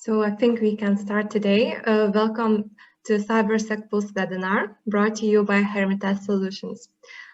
So I think we can start today. Welcome to Cybersec Pulse webinar brought to you by Hermitage Solutions.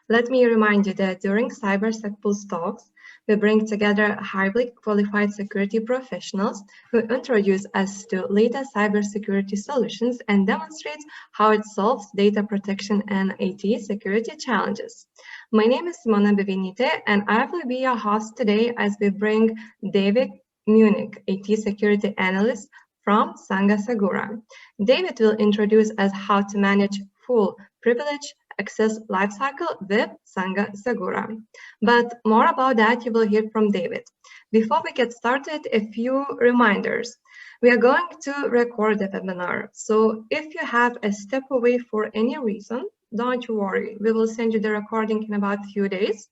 Let me remind you that during Cybersec Pulse talks, we bring together highly qualified security professionals who introduce us to latest cybersecurity solutions and demonstrate how it solves data protection and IT security challenges. My name is Simona Bevinite, and I will be your host today as we bring David Munich, IT security analyst from senhasegura. David will introduce us how to manage full privilege access lifecycle with senhasegura. But more about that you will hear from David. Before we get started, a few reminders. We are going to record the webinar, so if you have a step away for any reason, don't you worry. We will send you the recording in about a few days.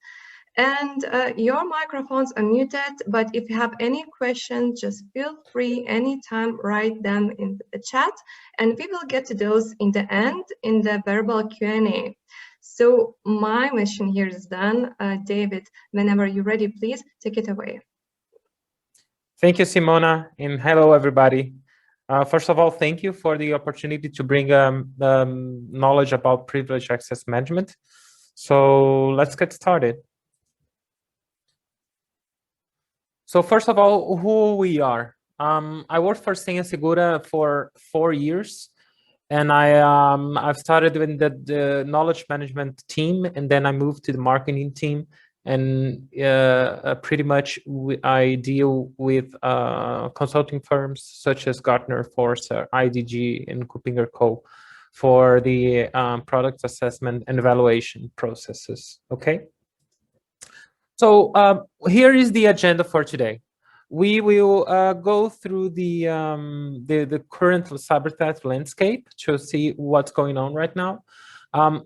And your microphones are muted, but if you have any questions, just feel free anytime, write them in the chat, and we will get to those in the end in the verbal Q&A. So my mission here is done. David, whenever you're ready, please take it away. Thank you, Simona, and hello, everybody. First of all, thank you for the opportunity to bring knowledge about privileged access management. So let's get started. So first of all, who we are. I worked for senhasegura for 4 years, and I've started in the knowledge management team, and then I moved to the marketing team, and pretty much I deal with consulting firms such as Gartner, Forrester, IDG, and Kuppinger Co. for the product assessment and evaluation processes. Okay. So here is the agenda for today. We will go through the current cyber threat landscape to see what's going on right now,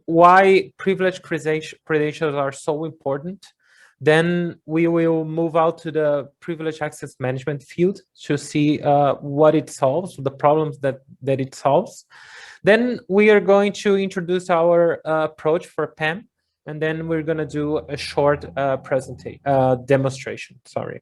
why privileged credentials are so important. Then we will move out to the privileged access management field to see what it solves, the problems that it solves. Then we are going to introduce our approach for PAM. And then we're going to do a short demonstration. Sorry.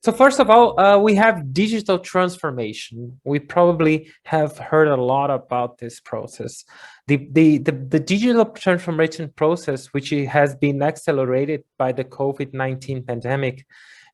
So first of all, we have digital transformation. We probably have heard a lot about this process. The digital transformation process, which has been accelerated by the COVID-19 pandemic,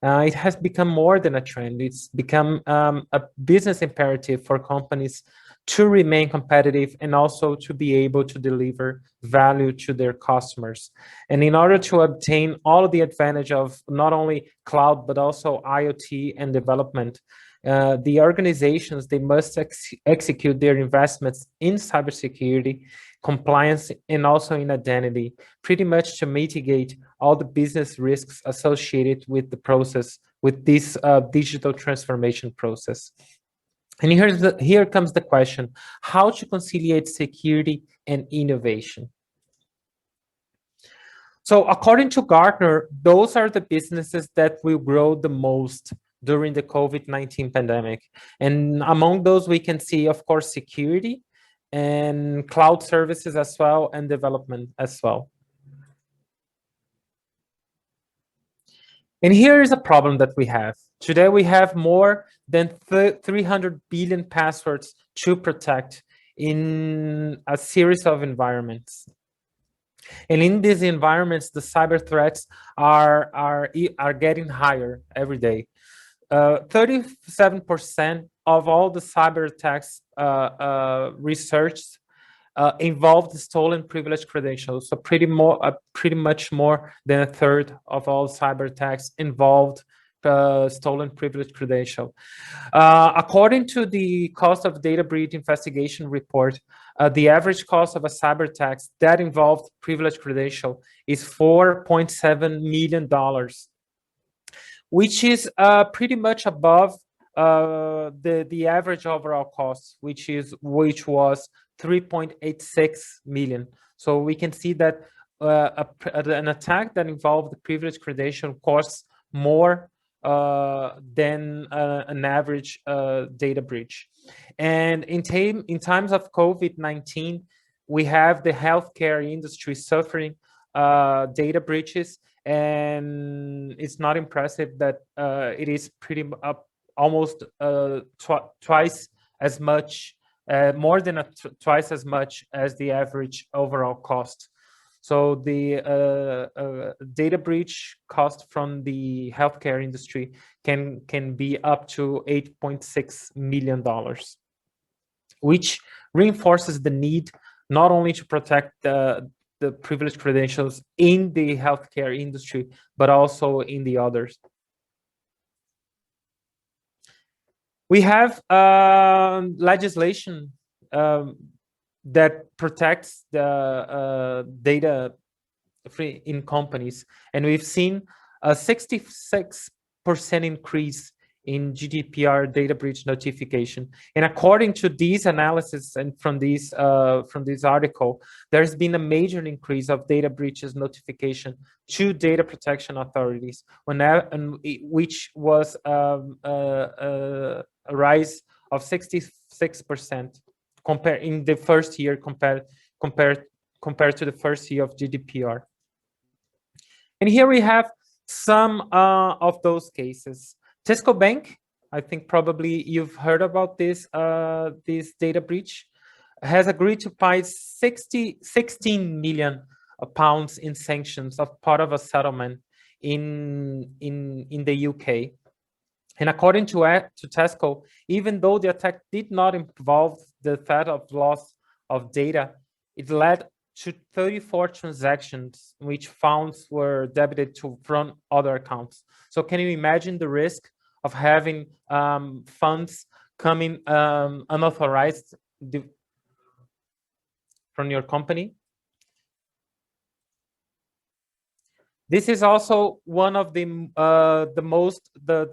it has become more than a trend. It's become a business imperative for companies to remain competitive and also to be able to deliver value to their customers. And in order to obtain all of the advantage of not only cloud, but also IoT and development, the organizations, they must execute their investments in cybersecurity, compliance, and also in identity, pretty much to mitigate all the business risks associated with the process, with this digital transformation process. And here comes the question, how to conciliate security and innovation. So according to Gartner, those are the businesses that will grow the most during the COVID-19 pandemic. And among those, we can see, of course, security and cloud services as well, and development as well. And here is a problem that we have. Today, we have more than 300 billion passwords to protect in a series of environments. And in these environments, the cyber threats are getting higher every day. 37% of all the cyber attacks researched involved stolen privileged credentials. So pretty much more than a third of all cyber attacks involved stolen privileged credential. According to the cost of data breach investigation report, the average cost of a cyber attack that involved privileged credential is $4.7 million, which is pretty much above the average overall cost, which was 3.86 million. So we can see that an attack that involved the privileged credential costs more than an average data breach. And in times of COVID-19, we have the healthcare industry suffering data breaches, and it's not impressive that it is pretty almost twice as much, more than twice as much as the average overall cost. So the data breach cost from the healthcare industry can be up to $8.6 million, which reinforces the need not only to protect the privileged credentials in the healthcare industry, but also in the others. We have legislation that protects the data free in companies, and we've seen a 66% increase in GDPR data breach notification. And according to these analysis and from this article, there's been a major increase of data breaches notification to data protection authorities, which was a rise of 66% in the first year compared to the first year of GDPR. And here we have some of those cases. Tesco Bank, I think probably you've heard about this data breach, has agreed to pay 16 million pounds in sanctions of part of a settlement in the UK. And according to Tesco, even though the attack did not involve the threat of loss of data, it led to 34 transactions which funds were debited from other accounts. So can you imagine the risk of having funds coming unauthorized from your company? This is also one of the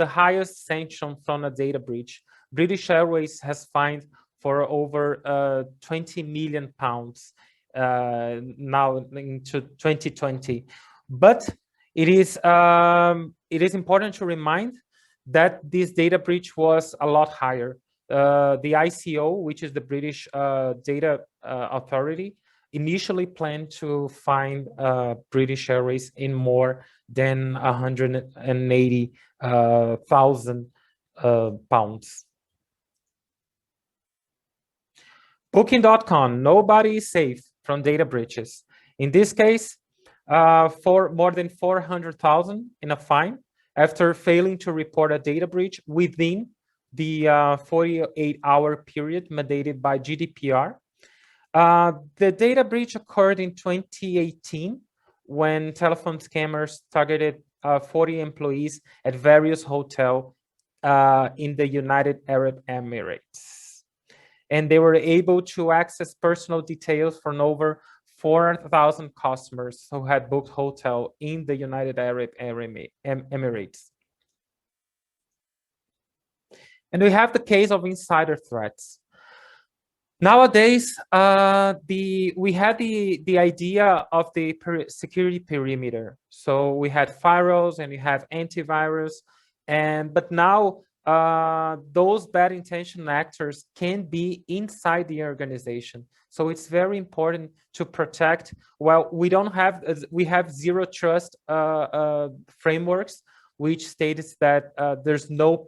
highest sanction from a data breach. British Airways has fined for over 20 million pounds now into 2020. But it is important to remind that this data breach was a lot higher. The ICO, which is the British Data Authority, initially planned to fine British Airways in more than 180,000 pounds. Booking.com, nobody is safe from data breaches. In this case, for more than 400,000 in a fine after failing to report a data breach within the 48-hour period mandated by GDPR. The data breach occurred in 2018 when telephone scammers targeted 40 employees at various hotels in the United Arab Emirates. And they were able to access personal details from over 4,000 customers who had booked hotel in the United Arab Emirates. And we have the case of insider threats. Nowadays, we had the idea of the security perimeter. So we had firewalls and we have antivirus, but now those bad intention actors can be inside the organization. So it's very important to protect. Well, we have zero trust frameworks, which states that there's no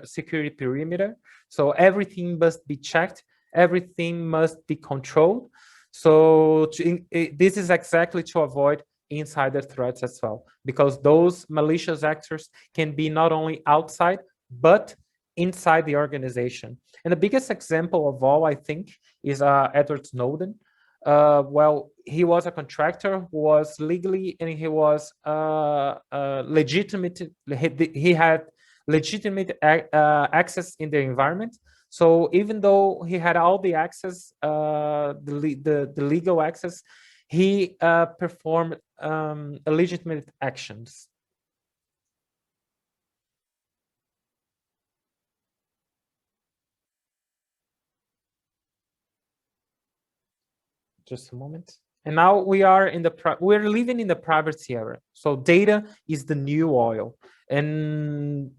security perimeter. So everything must be checked. Everything must be controlled. So this is exactly to avoid insider threats as well, because those malicious actors can be not only outside, but inside the organization. And the biggest example of all, I think, is Edward Snowden. Well, he was a contractor who was legally, and he was legitimate. He had legitimate access in the environment. So even though he had all the access, the legal access, he performed illegitimate actions. Just a moment. And now we are we're living in the privacy era. So data is the new oil, and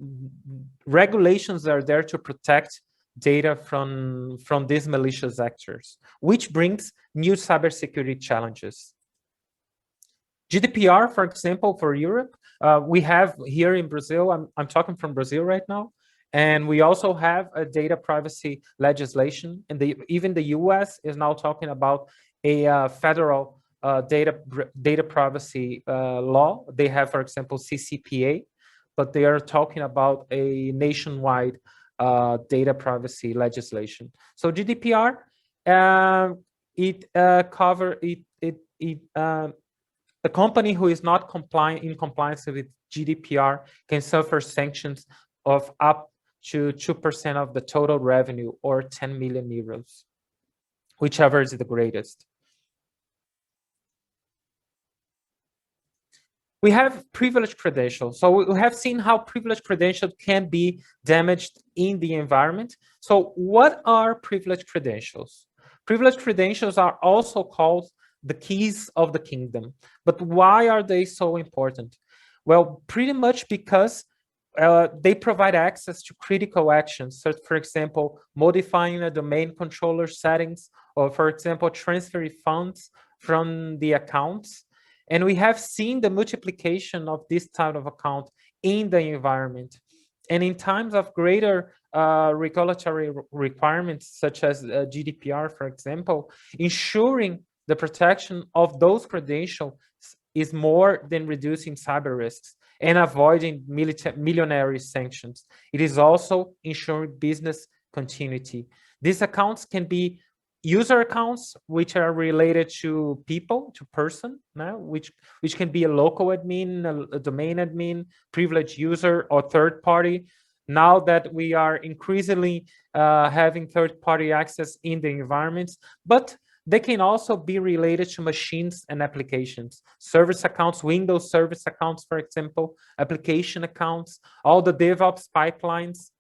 regulations are there to protect data from these malicious actors, which brings new cybersecurity challenges. GDPR, for example, for Europe, we have here in Brazil, I'm talking from Brazil right now, and we also have a data privacy legislation, and even the US is now talking about a federal data privacy law. They have, for example, CCPA, but they are talking about a nationwide data privacy legislation. So GDPR, the company who is not in compliance with GDPR can suffer sanctions of up to 2% of the total revenue, or 10 million euros, whichever is the greatest. We have privileged credentials. So we have seen how privileged credentials can be damaged in the environment. So what are privileged credentials? Privileged credentials are also called the keys of the kingdom. But why are they so important? Well, pretty much because they provide access to critical actions. So, for example, modifying a domain controller settings, or for example, transferring funds from the accounts. And we have seen the multiplication of this type of account in the environment. And in times of greater regulatory requirements, such as GDPR, for example, ensuring the protection of those credentials is more than reducing cyber risks and avoiding millionary sanctions. It is also ensuring business continuity. These accounts can be user accounts, which are related to people, to person, which can be a local admin, a domain admin, privileged user, or third party. Now that we are increasingly having third-party access in the environments, but they can also be related to machines and applications. Service accounts, Windows service accounts, for example, application accounts, all the DevOps pipelines.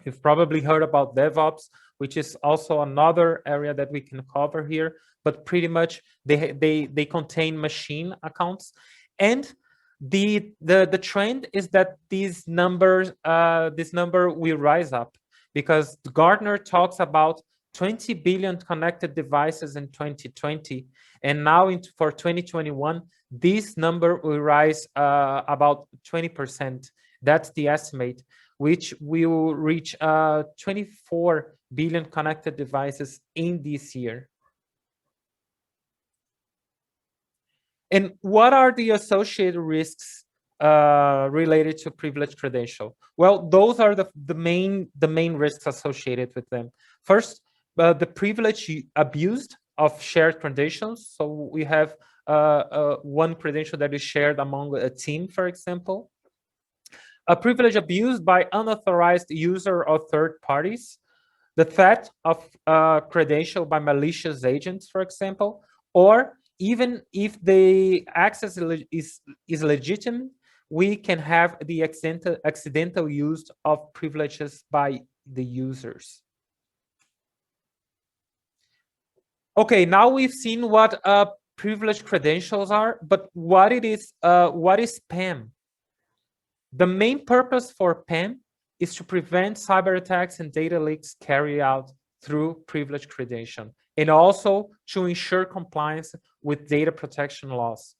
You've probably heard about DevOps, which is also another area that we can cover here, but pretty much they contain machine accounts. And the trend is that this number will rise up, because Gartner talks about 20 billion connected devices in 2020, and now for 2021, this number will rise about 20%. That's the estimate, which will reach 24 billion connected devices in this year. And what are the associated risks related to privileged credential? Well, those are the main risks associated with them. First, the privilege abused of shared credentials. So we have one credential that is shared among a team, for example. A privilege abused by unauthorized user or third parties. The theft of credential by malicious agents, for example, or even if the access is legitimate, we can have the accidental use of privileges by the users. Okay, now we've seen what privileged credentials are, but what is PAM? The main purpose for PAM is to prevent cyber attacks and data leaks carried out through privileged credential, and also to ensure compliance with data protection laws.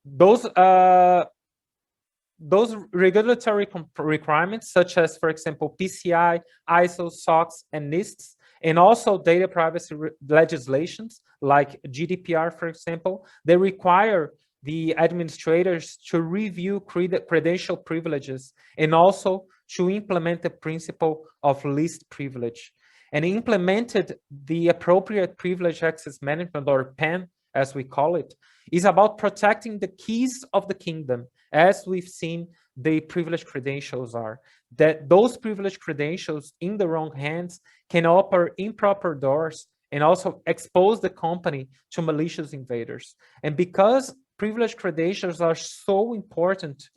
Those regulatory requirements, such as, for example, PCI, ISO, SOX, and NIST, and also data privacy legislations like GDPR, for example, they require the administrators to review credential privileges and also to implement the principle of least privilege, and implemented the appropriate privilege access management, or PAM, as we call it, is about protecting the keys of the kingdom, as we've seen the privileged credentials are. That those privileged credentials in the wrong hands can open improper doors and also expose the company to malicious invaders. And because privileged credentials are so important,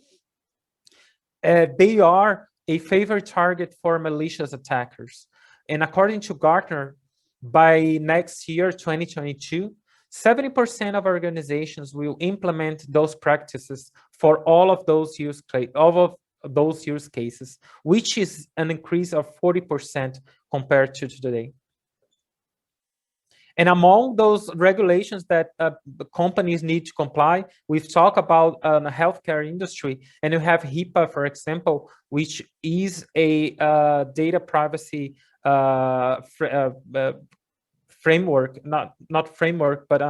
they are a favorite target for malicious attackers. And according to Gartner, by next year, 2022, 70% of organizations will implement those practices for all of those use cases, which is an increase of 40% compared to today. And among those regulations that the companies need to comply, we've talked about the healthcare industry, and you have HIPAA, for example, which is a data privacy framework, not framework, but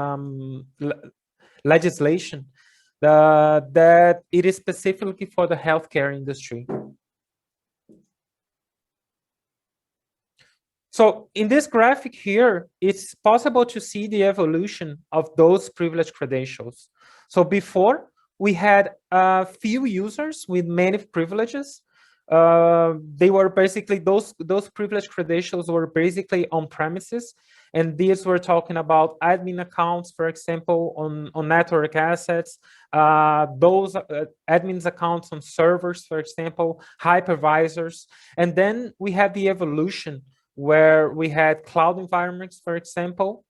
legislation that it is specifically for the healthcare industry. So in this graphic here, it's possible to see the evolution of those privileged credentials. So before, we had a few users with many privileges. They were basically, those privileged credentials were basically on premises. And these were talking about admin accounts, for example, on network assets, those admins accounts on servers, for example, hypervisors. And then we had the evolution where we had cloud environments, for example.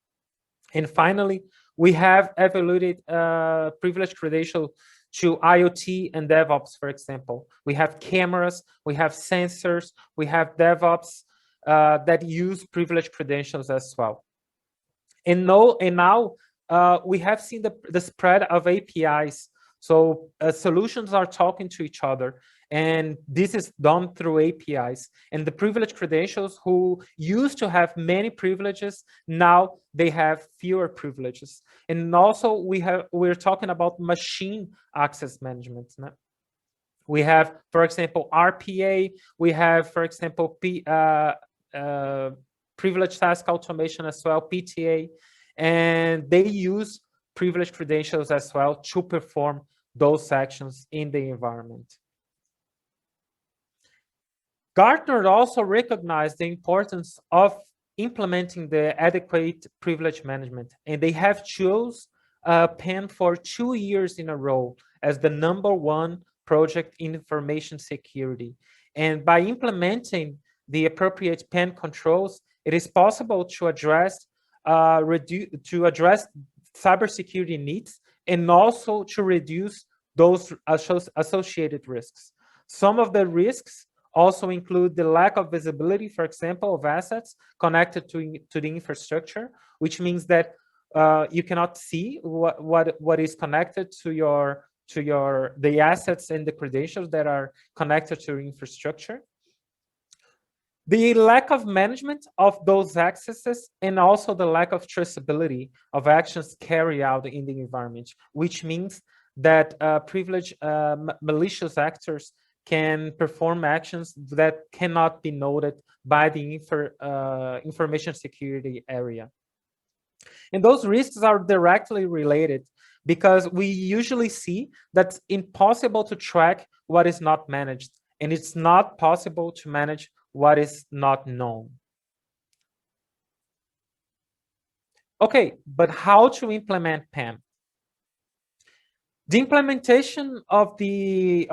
And finally, we have evaluated privileged credential to IoT and DevOps, for example. We have cameras, we have sensors, we have DevOps that use privileged credentials as well. And now we have seen the spread of APIs. So solutions are talking to each other. And this is done through APIs. And the privileged credentials who used to have many privileges, now they have fewer privileges. And also we're talking about machine access management. We have, for example, RPA. We have, for example, privileged task automation as well, PTA. And they use privileged credentials as well to perform those actions in the environment. Gartner also recognized the importance of implementing the adequate privilege management, and they have chose PAM for 2 years in a row as the #1 project in information security. And by implementing the appropriate PAM controls, it is possible to address cybersecurity needs and also to reduce those associated risks. Some of the risks also include the lack of visibility, for example, of assets connected to the infrastructure, which means that you cannot see what is connected to the assets and the credentials that are connected to your infrastructure. The lack of management of those accesses, and also the lack of traceability of actions carried out in the environment, which means that privileged malicious actors can perform actions that cannot be noted by the information security area. And those risks are directly related because we usually see that it's impossible to track what is not managed, and it's not possible to manage what is not known. Okay, but how to implement PAM? The implementation of the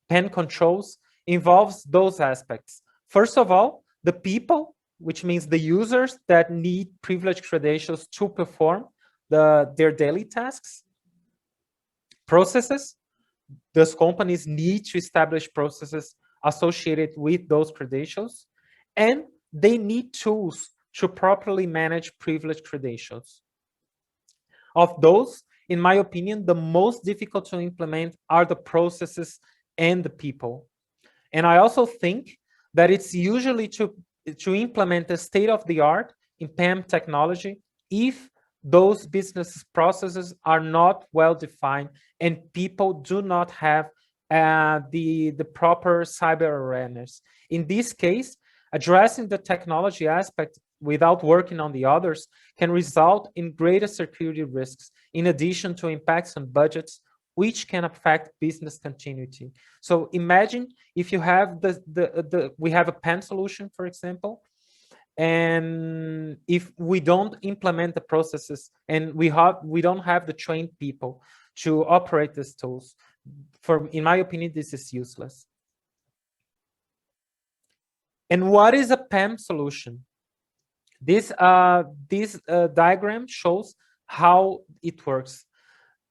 PAM controls involves those aspects. First of all, the people, which means the users that need privileged credentials to perform their daily tasks. Processes, those companies need to establish processes associated with those credentials, and they need tools to properly manage privileged credentials. Of those, in my opinion, the most difficult to implement are the processes and the people. And I also think that it's usually to implement the state-of-the-art in PAM technology if those business processes are not well defined and people do not have the proper cyber awareness. In this case, addressing the technology aspect without working on the others can result in greater security risks, in addition to impacts on budgets, which can affect business continuity. So imagine if you have we have a PAM solution, for example, and if we don't implement the processes and we don't have the trained people to operate these tools, in my opinion, this is useless. And what is a PAM solution? This diagram shows how it works.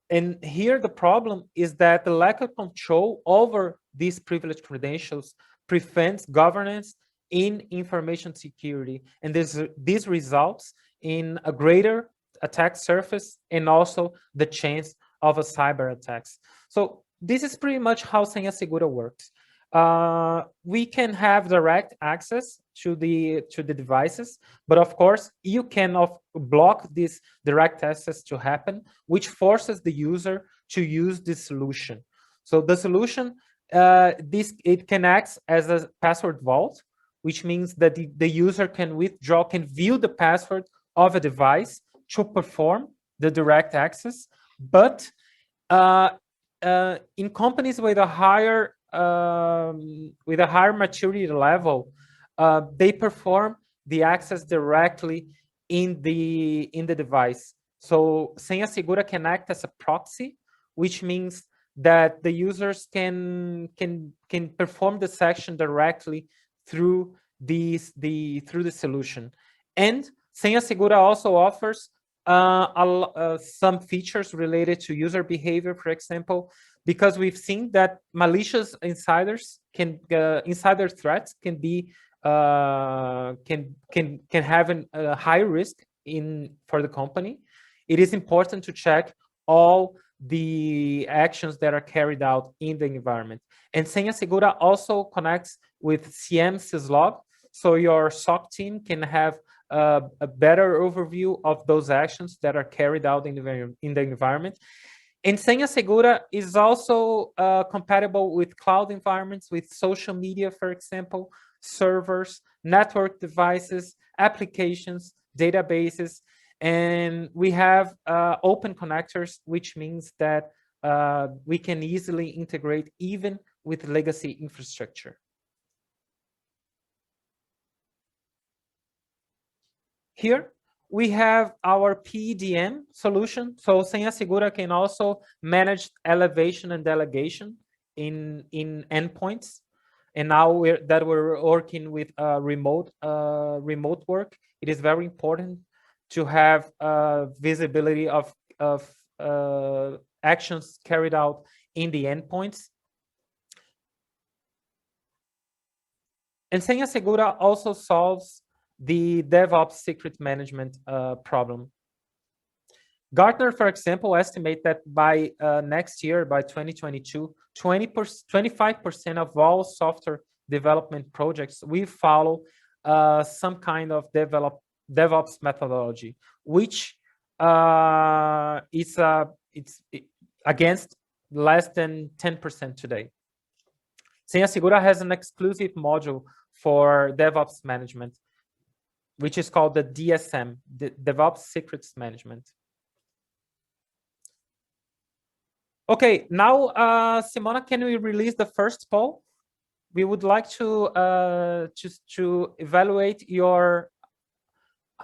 And here the problem is that the lack of control over these privileged credentials prevents governance in information security. And this results in a greater attack surface and also the chance of a cyber attacks. So this is pretty much how Senha Segura works. We can have direct access to the devices, but of course you can block this direct access to happen, which forces the user to use this solution. So the solution, it can act as a password vault, which means that the user can withdraw, can view the password of a device to perform the direct access. But in companies with a higher maturity level, they perform the access directly in the device. So Senha Segura can act as a proxy, which means that the users can perform the section directly through the solution. And Senha Segura also offers some features related to user behavior, for example, because we've seen that malicious insiders insider threats can be can have a high risk for the company. It is important to check all the actions that are carried out in the environment. And Senha Segura also connects with CM syslog, so your SOC team can have a better overview of those actions that are carried out in the environment. And Senha Segura is also compatible with cloud environments, with social media, for example, servers, network devices, applications, databases, and we have open connectors, which means that we can easily integrate even with legacy infrastructure. Here we have our PDM solution. So Senha Segura can also manage elevation and delegation in endpoints. And now we're working with remote work, it is very important to have visibility of actions carried out in the endpoints. And Senha Segura also solves the DevOps secret management problem. Gartner, for example, estimate that by next year, by 2022, 25% of all software development projects will follow some kind of DevOps methodology, which it's against less than 10% today. Senha Segura has an exclusive module for DevOps management, which is called the DSM, the DevOps Secrets Management. Okay, now, Simona, can we release the first poll? We would like to evaluate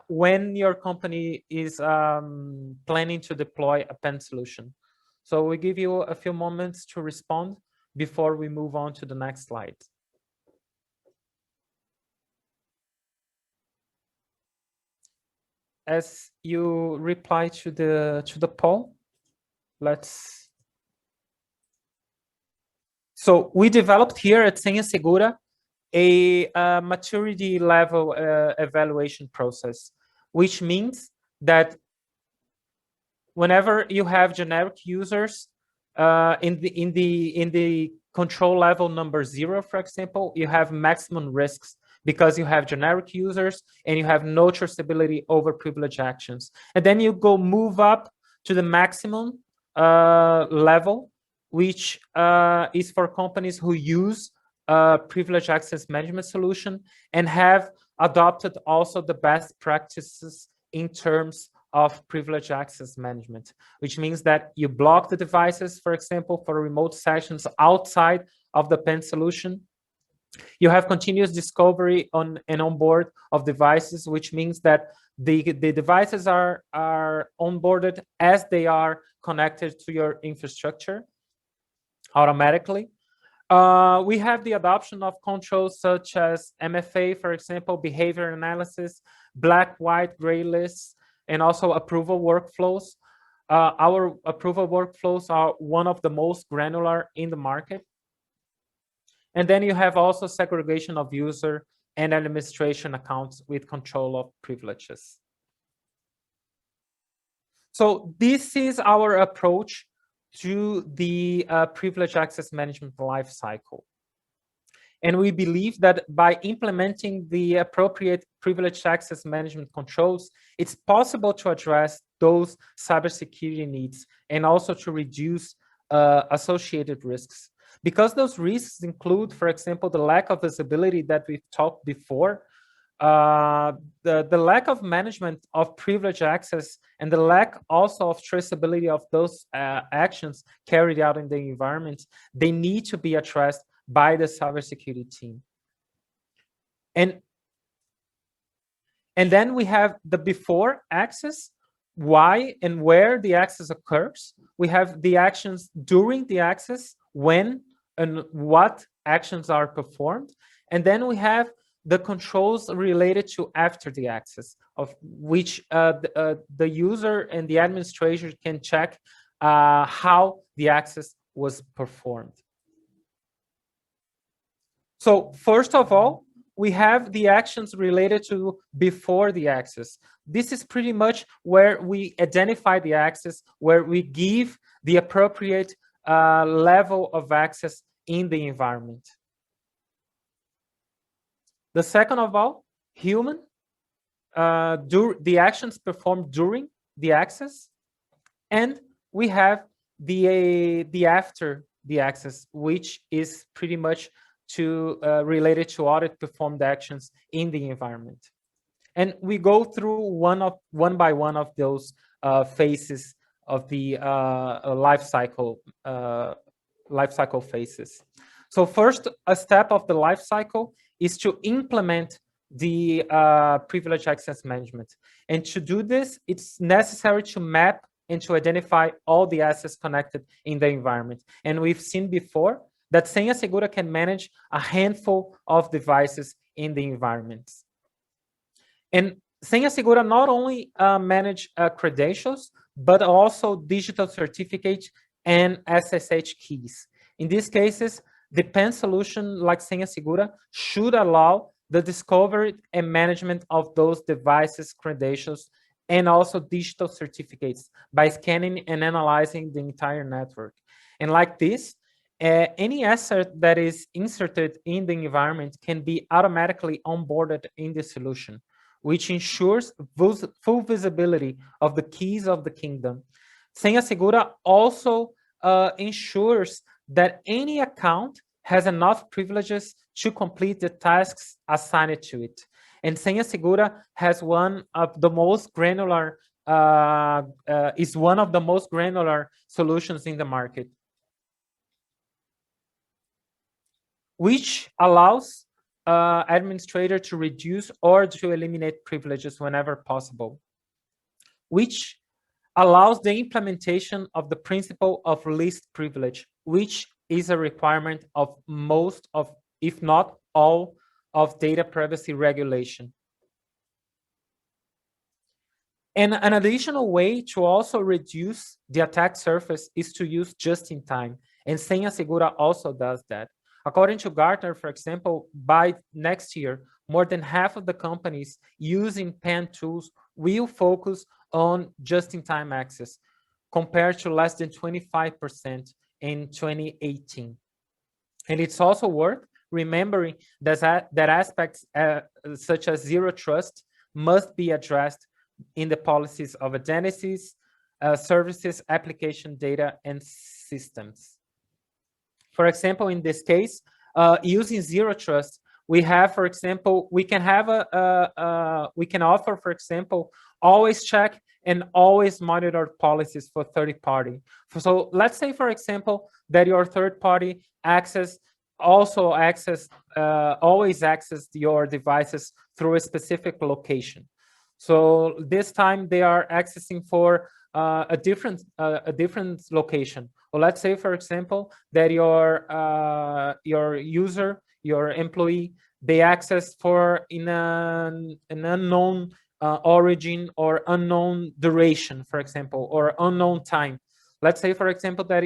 when your company is planning to deploy a pen solution. So we give you a few moments to respond before we move on to the next slide. As you reply to the poll, so we developed here at Senha Segura a maturity level evaluation process, which means that whenever you have generic users in the control level number 0, for example, you have maximum risks because you have generic users and you have no traceability over privileged actions. And then you move up to the maximum level, which is for companies who use privileged access management solution and have adopted also the best practices in terms of privileged access management, which means that you block the devices, for example, for remote sessions outside of the pen solution. You have continuous discovery on and onboard of devices, which means that the devices are onboarded as they are connected to your infrastructure automatically. We have the adoption of controls such as MFA, for example, behavior analysis, black, white, gray lists, and also approval workflows. Our approval workflows are one of the most granular in the market. And then you have also segregation of user and administration accounts with control of privileges. So this is our approach to the privileged access management lifecycle. And we believe that by implementing the appropriate privileged access management controls, it's possible to address those cybersecurity needs and also to reduce associated risks. Because those risks include, for example, the lack of visibility that we've talked before, the lack of management of privileged access, and the lack also of traceability of those actions carried out in the environment, they need to be addressed by the cybersecurity team. And then we have the before access, why and where the access occurs. We have the actions during the access, when and what actions are performed. And then we have the controls related to after the access, of which the user and the administrator can check how the access was performed. So first of all, we have the actions related to before the access. This is pretty much where we identify the access, where we give the appropriate level of access in the environment. The second of all, human, the actions performed during the access. And we have the after the access, which is pretty much related to audit performed actions in the environment. And we go through one by one of those phases of the life cycle phases. So first, a step of the life cycle is to implement the privileged access management. And to do this, it's necessary to map and to identify all the assets connected in the environment. And we've seen before that senhasegura can manage a handful of devices in the environments. And senhasegura not only manage credentials, but also digital certificates and SSH keys. In these cases, the PAN solution like senhasegura should allow the discovery and management of those devices, credentials, and also digital certificates by scanning and analyzing the entire network. And like this, any asset that is inserted in the environment can be automatically onboarded in the solution, which ensures full visibility of the keys of the kingdom. senhasegura also ensures that any account has enough privileges to complete the tasks assigned to it. And senhasegura has one of the most granular, is one of the most granular solutions in the market, which allows administrator to reduce or to eliminate privileges whenever possible, which allows the implementation of the principle of least privilege, which is a requirement of most of, if not all, of data privacy regulation. And an additional way to also reduce the attack surface is to use just-in-time, and senhasegura also does that. According to Gartner, for example, by next year, more than half of the companies using PAN tools will focus on just-in-time access, compared to less than 25% in 2018. And it's also worth remembering that aspects such as zero trust must be addressed in the policies of identities, services, application data, and systems. For example, in this case, using zero trust, we have, for example, we can offer, for example, always check and always monitor policies for third party. So let's say, for example, that your third party always access your devices through a specific location. So this time they are accessing for a different location. Well, let's say, for example, that your user, your employee, they access for in an unknown origin or unknown duration, for example, or unknown time. Let's say, for example, that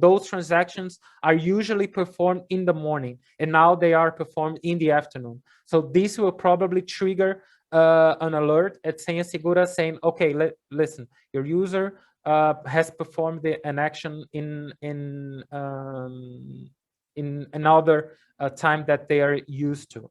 those transactions are usually performed in the morning, and now they are performed in the afternoon. So this will probably trigger an alert at senhasegura saying, okay, listen, your user has performed an action in another time that they are used to.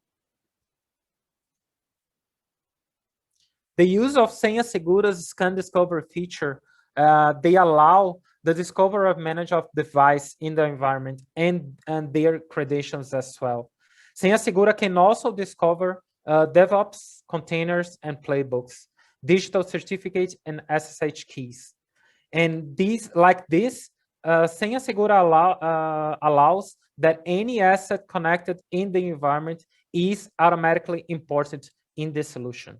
The use of senhasegura's scan discover feature, they allow the discovery of manage of device in the environment and their credentials as well. Senhasegura can also discover DevOps containers and playbooks, digital certificates and SSH keys. And these, like this, senhasegura allows that any asset connected in the environment is automatically imported in the solution.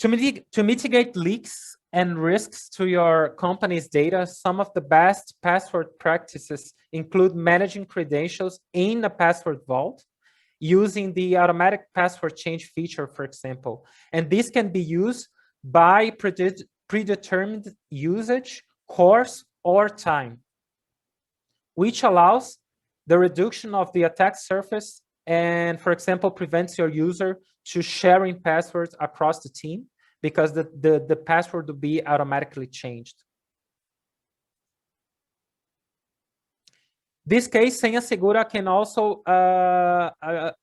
To mitigate leaks and risks to your company's data, some of the best password practices include managing credentials in a password vault, using the automatic password change feature, for example. And this can be used by predetermined usage, course, or time, which allows the reduction of the attack surface and, for example, prevents your user to sharing passwords across the team because the password will be automatically changed. This case, senhasegura can also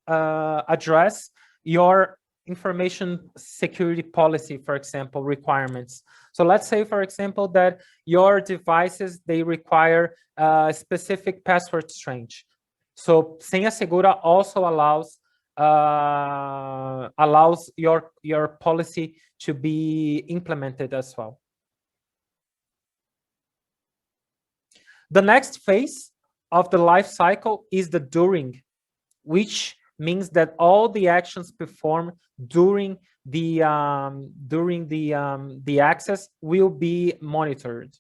address your information security policy, for example, requirements. So let's say, for example, that your devices, they require a specific password strength. So senhasegura also allows your policy to be implemented as well. The next phase of the life cycle is the during, which means that all the actions performed during the access will be monitored.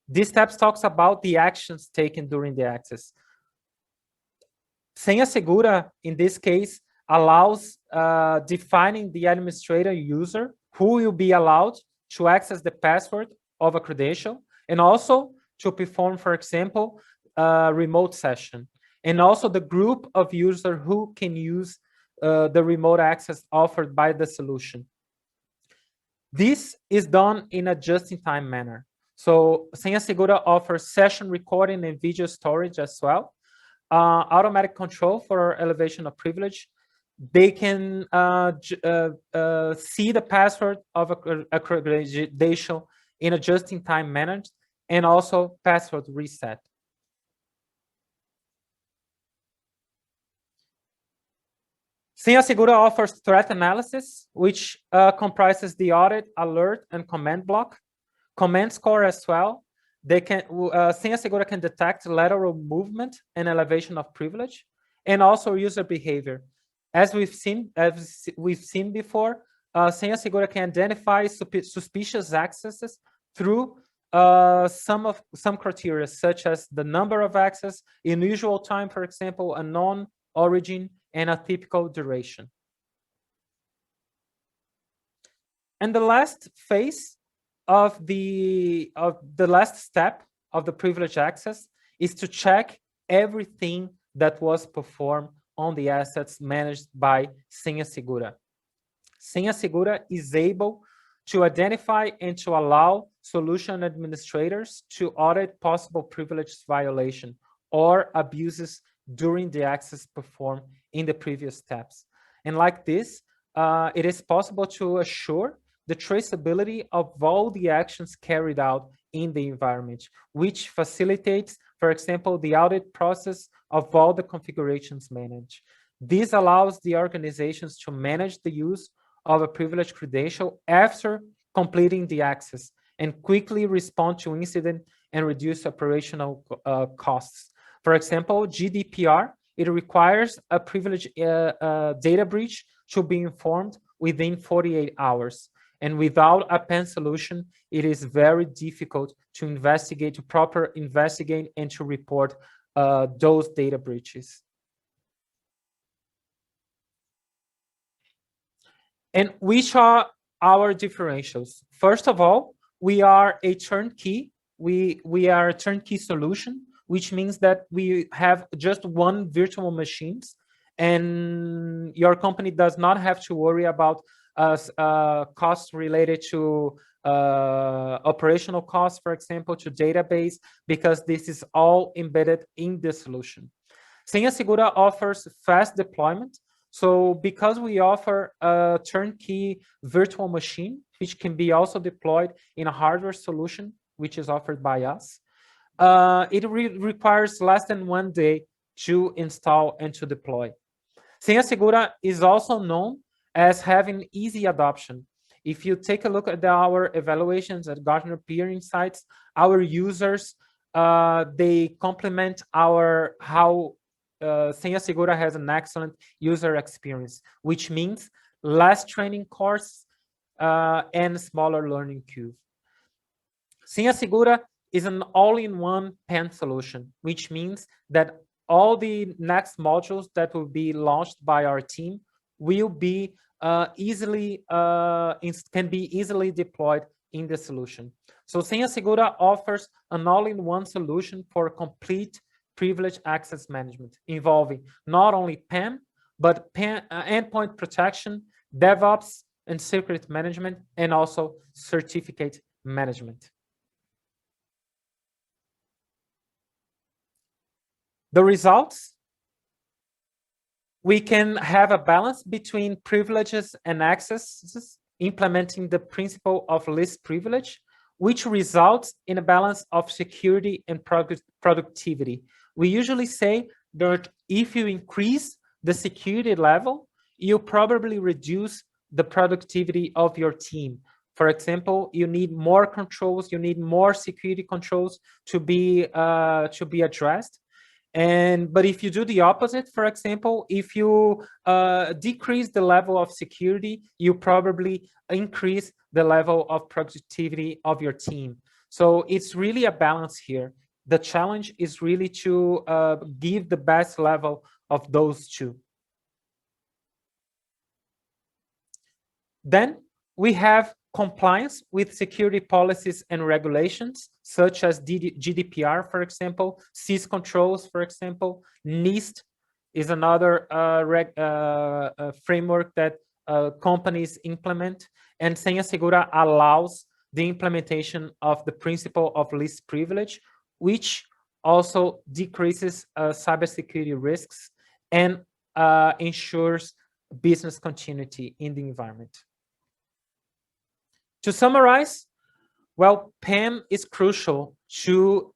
This step talks about the actions taken during the access. Senhasegura, in this case, allows defining the administrator user who will be allowed to access the password of a credential, and also to perform, for example, a remote session, and also the group of users who can use the remote access offered by the solution. This is done in a just-in-time manner. So senhasegura offers session recording and video storage as well, automatic control for elevation of privilege. They can see the password of a credential in a just-in-time manner, and also password reset. Senhasegura offers threat analysis, which comprises the audit, alert, and command block. Command score as well. They can senhasegura can detect lateral movement and elevation of privilege, and also user behavior. As we've seen before, senhasegura can identify suspicious accesses through some criteria, such as the number of access, unusual time, for example, a known origin, and a typical duration. And the last phase of the last step of the privileged access is to check everything that was performed on the assets managed by senhasegura. Senhasegura is able to identify and to allow solution administrators to audit possible privilege violation or abuses during the access performed in the previous steps. And like this, it is possible to assure the traceability of all the actions carried out in the environment, which facilitates, for example, the audit process of all the configurations managed. This allows the organizations to manage the use of a privileged credential after completing the access and quickly respond to incident and reduce operational costs. For example, GDPR, it requires a privileged data breach to be informed within 48 hours. And without a PAN solution, it is very difficult to investigate, to properly investigate and to report those data breaches. And which are our differentials. First of all, we are a turnkey. We are a turnkey solution, which means that we have just one virtual machines, and your company does not have to worry about costs related to operational costs, for example, to database, because this is all embedded in the solution. Senhasegura offers fast deployment. So because we offer a turnkey virtual machine, which can be also deployed in a hardware solution, which is offered by us, it requires less than 1 day to install and to deploy. Senhasegura is also known as having easy adoption. If you take a look at our evaluations at Gartner peer insights, our users, they complement how Senhasegura has an excellent user experience, which means less training course and smaller learning curve. Senhasegura is an all-in-one PAN solution, which means that all the next modules that will be launched by our team will be can be easily deployed in the solution. So Senhasegura offers an all-in-one solution for complete privileged access management, involving not only PAM, but endpoint protection, DevOps, and secret management, and also certificate management. The results, we can have a balance between privileges and accesses, implementing the principle of least privilege, which results in a balance of security and productivity. We usually say that if you increase the security level, you probably reduce the productivity of your team. For example, you need more controls, you need more security controls to be addressed. But if you do the opposite, for example, if you decrease the level of security, you probably increase the level of productivity of your team. So it's really a balance here. The challenge is really to give the best level of those two. Then we have compliance with security policies and regulations, such as GDPR, for example, SIS controls, for example. NIST is another framework that companies implement, and Senhasegura allows the implementation of the principle of least privilege, which also decreases cybersecurity risks and ensures business continuity in the environment. To summarize, well, PAM is crucial to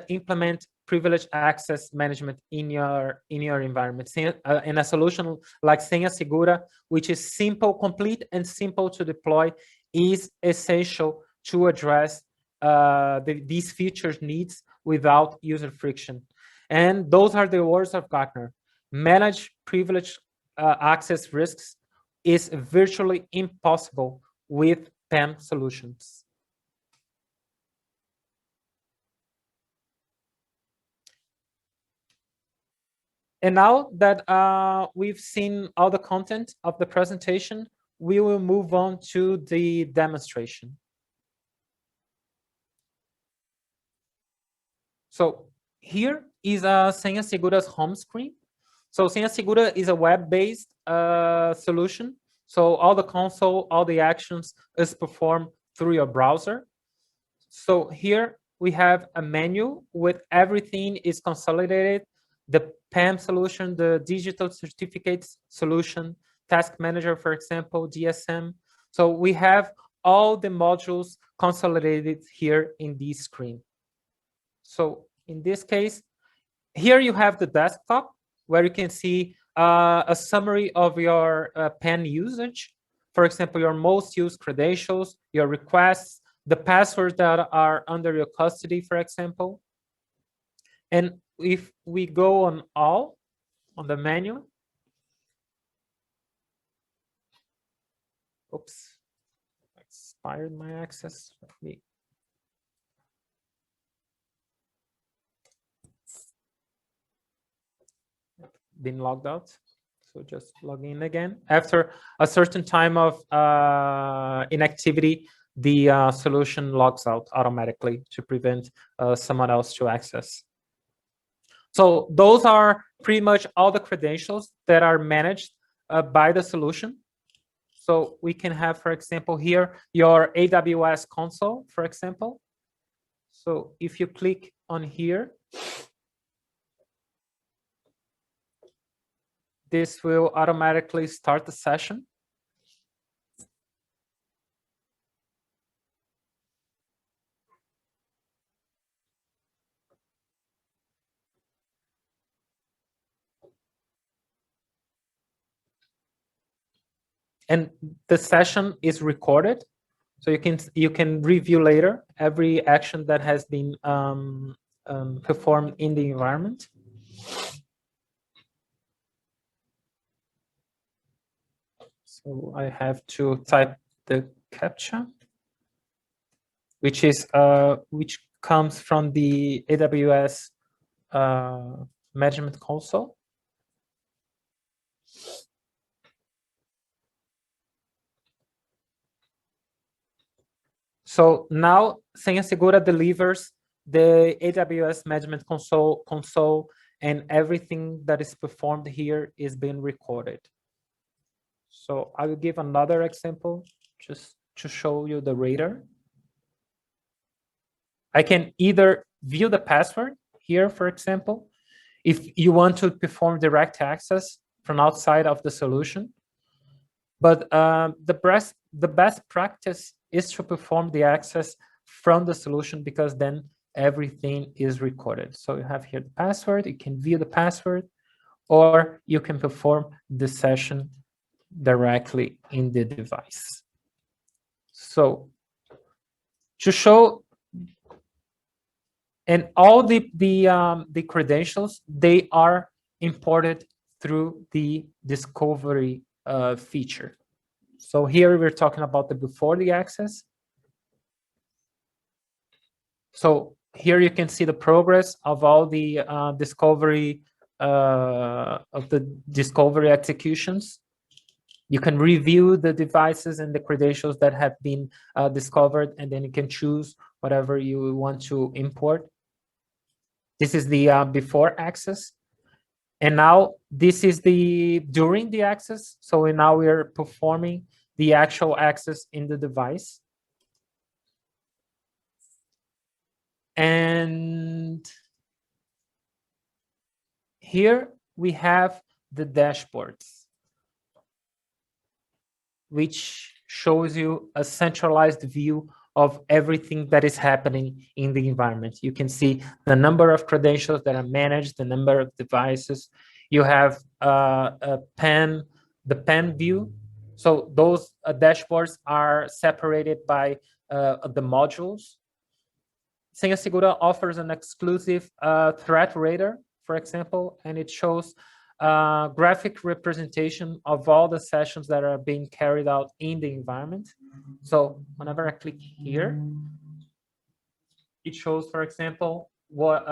implement privileged access management in your environment. And a solution like Senhasegura, which is simple, complete, and simple to deploy, is essential to address these features needs without user friction. And those are the words of Gartner. Manage privileged access risks is virtually impossible with PAM solutions. And now that we've seen all the content of the presentation, we will move on to the demonstration. So here is Senhasegura's home screen. So Senhasegura is a web-based solution. So all the console, all the actions is performed through your browser. So here we have a menu with everything is consolidated. The PAM solution, the digital certificates solution, task manager, for example, DSM. So we have all the modules consolidated here in this screen. So in this case, here you have the desktop where you can see a summary of your PAN usage. For example, your most used credentials, your requests, the passwords that are under your custody, for example. And if we go on all, on the menu, oops, expired my access. Let me. Been logged out. So just log in again. After a certain time of inactivity, the solution logs out automatically to prevent someone else to access. So those are pretty much all the credentials that are managed by the solution. So we can have, for example, here, your AWS console, for example. So if you click on here, this will automatically start the session. And the session is recorded, so you can review later every action that has been performed in the environment. So I have to type the CAPTCHA, which comes from the AWS management console. So now senhasegura delivers the AWS management console, and everything that is performed here is being recorded. So I will give another example just to show you the radar. I can either view the password here, for example, if you want to perform direct access from outside of the solution. But the best practice is to perform the access from the solution, because then everything is recorded. So you have here the password, you can view the password, or you can perform the session directly in the device. So to show, and all the credentials, they are imported through the discovery feature. So here we're talking about the before the access. So here you can see the progress of all the discovery executions. You can review the devices and the credentials that have been discovered, and then you can choose whatever you want to import. This is the before access. And now this is the during the access. So now we are performing the actual access in the device. And here we have the dashboards, which shows you a centralized view of everything that is happening in the environment. You can see the number of credentials that are managed, the number of devices. You have the pen view. So those dashboards are separated by the modules. senhasegura offers an exclusive threat radar, for example, and it shows graphic representation of all the sessions that are being carried out in the environment. So whenever I click here, it shows, for example, what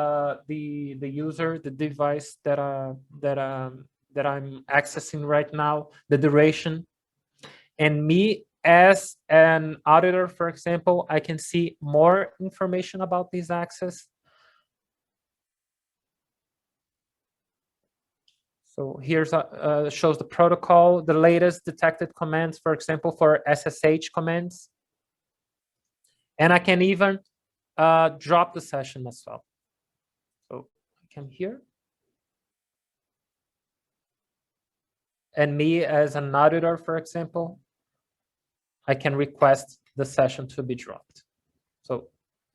the user, the device that I'm accessing right now, the duration, and me as an auditor, for example, I can see more information about this access. So here's shows the protocol, the latest detected commands, for example, for SSH commands. And I can even drop the session as well. So I come here. And me as an auditor, for example, I can request the session to be dropped. So,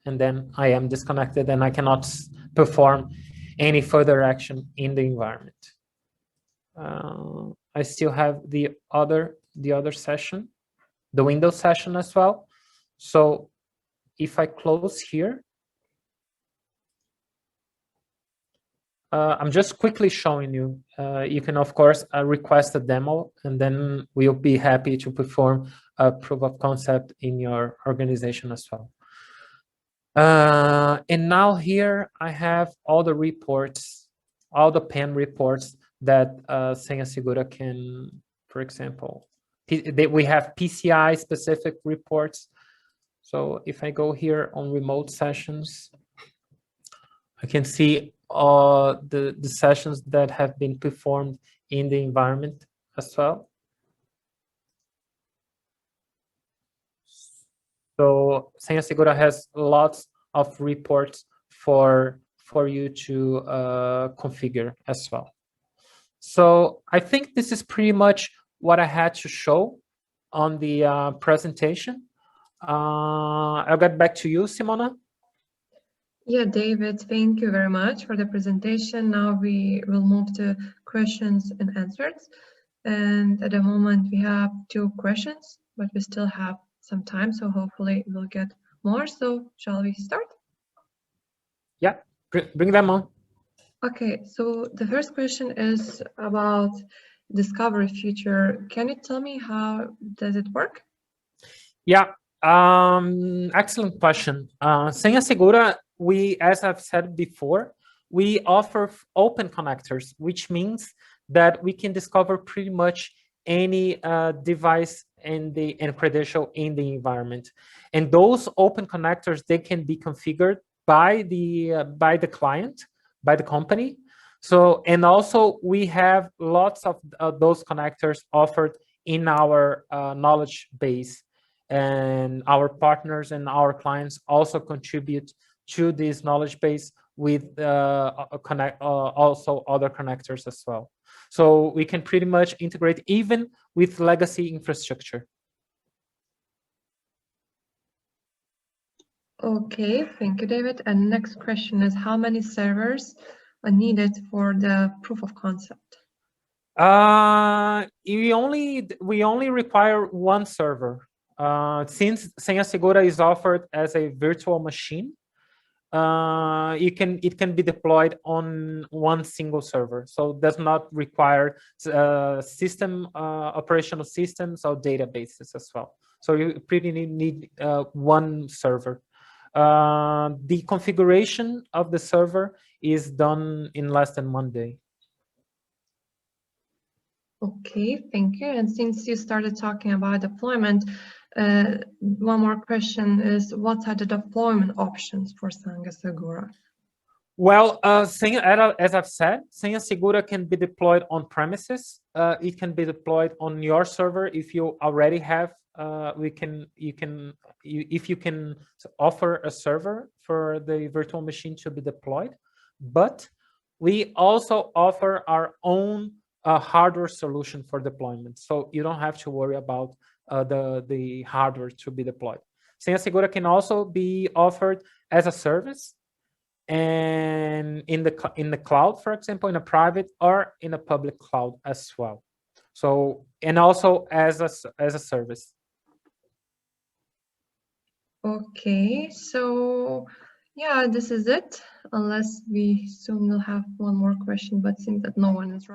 and then I am disconnected and I cannot perform any further action in the environment. I still have the other session, the Windows session as well. So if I close here, I'm just quickly showing you. You can, of course, request a demo, and then we'll be happy to perform a proof of concept in your organization as well. And now here I have all the reports, all the pen reports that senhasegura can, for example, we have PCI specific reports. So if I go here on remote sessions, I can see the sessions that have been performed in the environment as well. So senhasegura has lots of reports for you to configure as well. So I think this is pretty much what I had to show on the presentation. I'll get back to you, Simona. Yeah, David, thank you very much for the presentation. Now we will move to questions and answers. And at the moment we have 2 questions, but we still have some time, so hopefully we'll get more. So shall we start? Yeah, bring them on. Okay, so the first question is about discovery feature. Can you tell me how does it work? Yeah, excellent question. senhasegura, as I've said before, we offer open connectors, which means that we can discover pretty much any device and credential in the environment. And those open connectors, they can be configured by the client, by the company. So, and also we have lots of those connectors offered in our knowledge base, and our partners and our clients also contribute to this knowledge base with also other connectors as well. So we can pretty much integrate even with legacy infrastructure. Okay, thank you, David. And next question is, how many servers are needed for the proof of concept? We only require 1 server. Since senhasegura is offered as a virtual machine, it can be deployed on 1 single server, so does not require system operational systems or databases as well. So you pretty need 1 server. The configuration of the server is done in less than 1 day. Okay, thank you. And since you started talking about deployment, 1 more question is, what are the deployment options for senhasegura? Well, as I've said, senhasegura can be deployed on premises. It can be deployed on your server if you already have. If you can offer a server for the virtual machine to be deployed, but we also offer our own hardware solution for deployment, so you don't have to worry about the hardware to be deployed. senhasegura can also be offered as a service, and in the cloud, for example, in a private or in a public cloud as well. So, and also as a service. Okay, so yeah, this is it. Unless we soon will have 1 more question, but seems that no one is right.